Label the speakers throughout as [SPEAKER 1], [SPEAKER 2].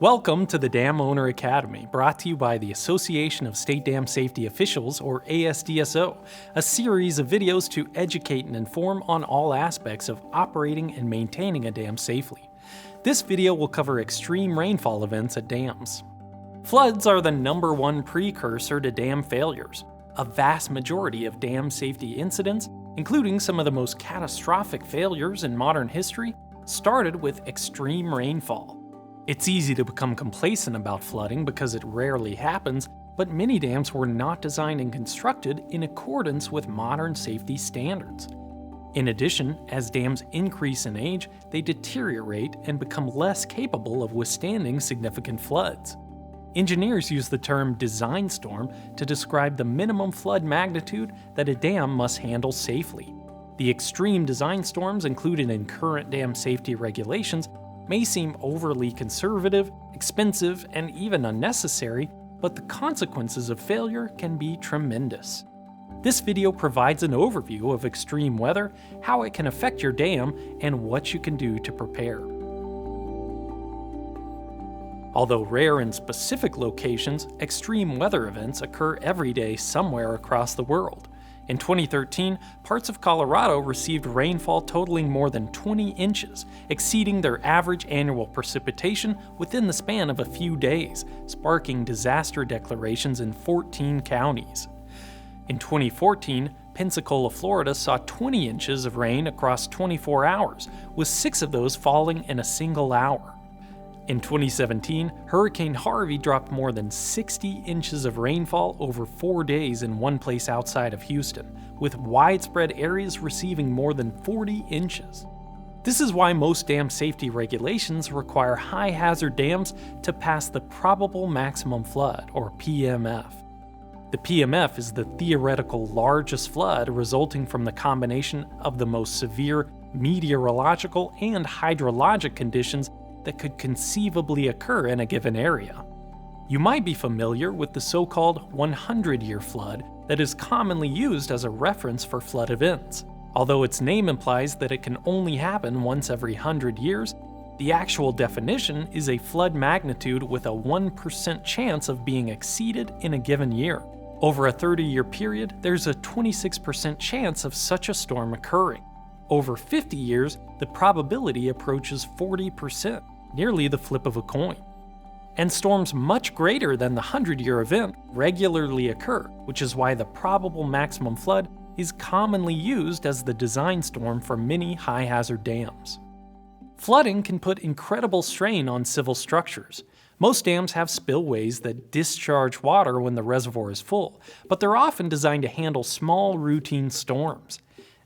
[SPEAKER 1] Welcome to the Dam Owner Academy, brought to you by the Association of State Dam Safety Officials, or ASDSO, a series of videos to educate and inform on all aspects of operating and maintaining a dam safely. This video will cover extreme rainfall events at dams. Floods are the #1 precursor to dam failures. A vast majority of dam safety incidents, including some of the most catastrophic failures in modern history, started with extreme rainfall. It's easy to become complacent about flooding because it rarely happens, but many dams were not designed and constructed in accordance with modern safety standards. In addition, as dams increase in age, they deteriorate and become less capable of withstanding significant floods. Engineers use the term design storm to describe the minimum flood magnitude that a dam must handle safely. The extreme design storms included in current dam safety regulations may seem overly conservative, expensive, and even unnecessary, but the consequences of failure can be tremendous. This video provides an overview of extreme weather, how it can affect your dam, and what you can do to prepare. Although rare in specific locations, extreme weather events occur every day somewhere across the world. In 2013, parts of Colorado received rainfall totaling more than 20 inches, exceeding their average annual precipitation within the span of a few days, sparking disaster declarations in 14 counties. In 2014, Pensacola, Florida saw 20 inches of rain across 24 hours, with 6 of those falling in a single hour. In 2017, Hurricane Harvey dropped more than 60 inches of rainfall over 4 days in one place outside of Houston, with widespread areas receiving more than 40 inches. This is why most dam safety regulations require high-hazard dams to pass the Probable Maximum Flood, or PMF. The PMF is the theoretical largest flood resulting from the combination of the most severe meteorological and hydrologic conditions that could conceivably occur in a given area. You might be familiar with the so-called 100-year flood that is commonly used as a reference for flood events. Although its name implies that it can only happen once every 100 years, the actual definition is a flood magnitude with a 1% chance of being exceeded in a given year. Over a 30-year period, there's a 26% chance of such a storm occurring. Over 50 years, the probability approaches 40%. Nearly the flip of a coin. And storms much greater than the 100-year event regularly occur, which is why the probable maximum flood is commonly used as the design storm for many high-hazard dams. Flooding can put incredible strain on civil structures. Most dams have spillways that discharge water when the reservoir is full, but they're often designed to handle small routine storms.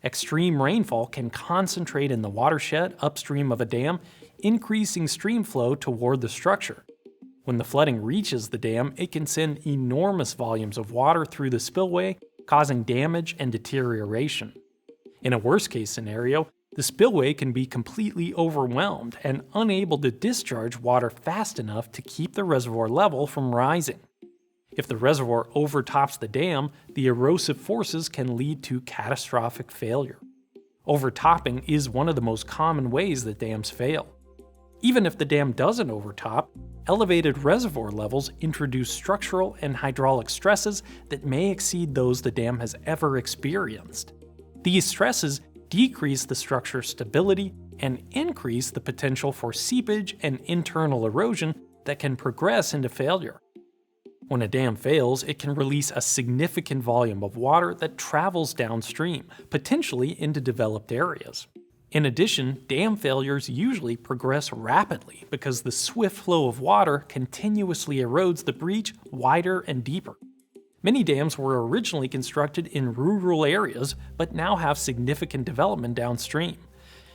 [SPEAKER 1] Extreme rainfall can concentrate in the watershed upstream of a dam, increasing stream flow toward the structure. When the flooding reaches the dam, it can send enormous volumes of water through the spillway, causing damage and deterioration. In a worst-case scenario, the spillway can be completely overwhelmed and unable to discharge water fast enough to keep the reservoir level from rising. If the reservoir overtops the dam, the erosive forces can lead to catastrophic failure. Overtopping is one of the most common ways that dams fail. Even if the dam doesn't overtop, elevated reservoir levels introduce structural and hydraulic stresses that may exceed those the dam has ever experienced. These stresses decrease the structure's stability and increase the potential for seepage and internal erosion that can progress into failure. When a dam fails, it can release a significant volume of water that travels downstream, potentially into developed areas. In addition, dam failures usually progress rapidly because the swift flow of water continuously erodes the breach wider and deeper. Many dams were originally constructed in rural areas but now have significant development downstream.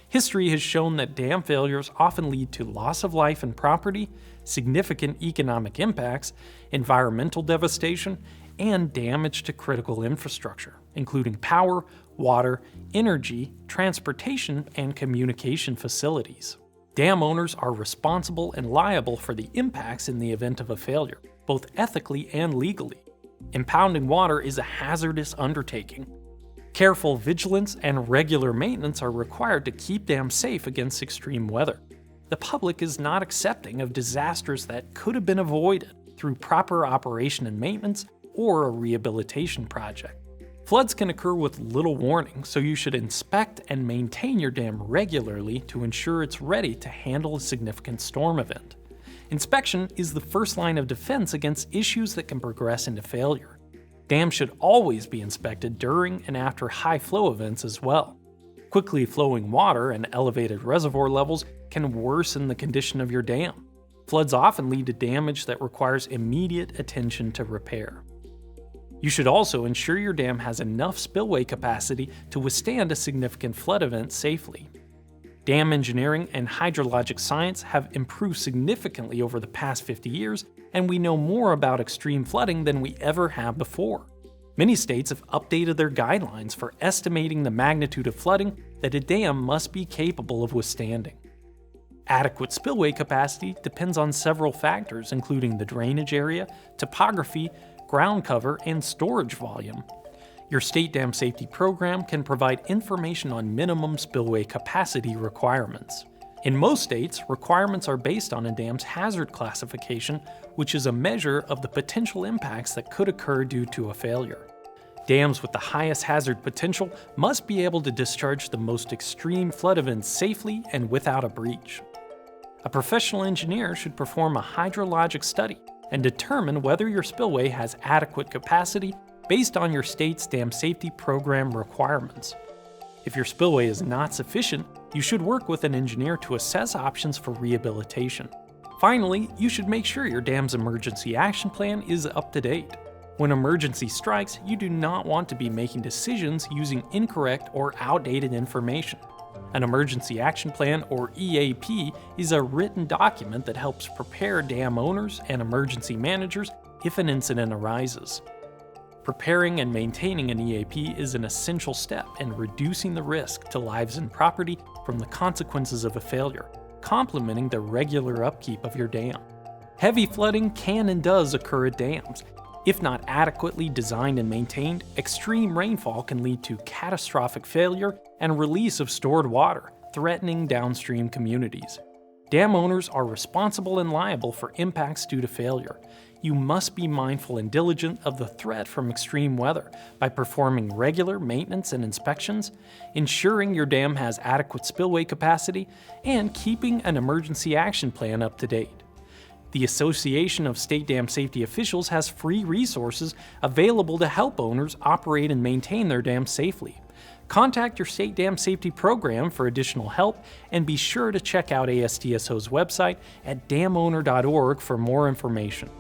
[SPEAKER 1] History has shown that dam failures often lead to loss of life and property, significant economic impacts, environmental devastation, and damage to critical infrastructure, including power, water, energy, transportation, and communication facilities. Dam owners are responsible and liable for the impacts in the event of a failure, both ethically and legally. Impounding water is a hazardous undertaking. Careful vigilance and regular maintenance are required to keep dams safe against extreme weather. the public is not accepting of disasters that could have been avoided through proper operation and maintenance or a rehabilitation project. Floods can occur with little warning, so you should inspect and maintain your dam regularly to ensure it's ready to handle a significant storm event. Inspection is the first line of defense against issues that can progress into failure. Dams should always be inspected during and after high flow events as well. Quickly flowing water and elevated reservoir levels can worsen the condition of your dam. Floods often lead to damage that requires immediate attention to repair. You should also ensure your dam has enough spillway capacity to withstand a significant flood event safely. Dam engineering and hydrologic science have improved significantly over the past 50 years, and we know more about extreme flooding than we ever have before. Many states have updated their guidelines for estimating the magnitude of flooding that a dam must be capable of withstanding. Adequate spillway capacity depends on several factors, including the drainage area, topography, ground cover, and storage volume. Your state dam safety program can provide information on minimum spillway capacity requirements. In most states, requirements are based on a dam's hazard classification, which is a measure of the potential impacts that could occur due to a failure. Dams with the highest hazard potential must be able to discharge the most extreme flood events safely and without a breach. A professional engineer should perform a hydrologic study and determine whether your spillway has adequate capacity based on your state's dam safety program requirements. If your spillway is not sufficient, you should work with an engineer to assess options for rehabilitation. Finally, you should make sure your dam's emergency action plan is up to date. When emergency strikes, you do not want to be making decisions using incorrect or outdated information. An Emergency Action Plan, or EAP, is a written document that helps prepare dam owners and emergency managers if an incident arises. Preparing and maintaining an EAP is an essential step in reducing the risk to lives and property from the consequences of a failure, complementing the regular upkeep of your dam. Heavy flooding can and does occur at dams. If not adequately designed and maintained, extreme rainfall can lead to catastrophic failure and release of stored water, threatening downstream communities. Dam owners are responsible and liable for impacts due to failure. You must be mindful and diligent of the threat from extreme weather by performing regular maintenance and inspections, ensuring your dam has adequate spillway capacity, and keeping an emergency action plan up to date. The Association of State Dam Safety Officials has free resources available to help owners operate and maintain their dams safely. Contact your state dam safety program for additional help, and be sure to check out ASDSO's website at damowner.org for more information.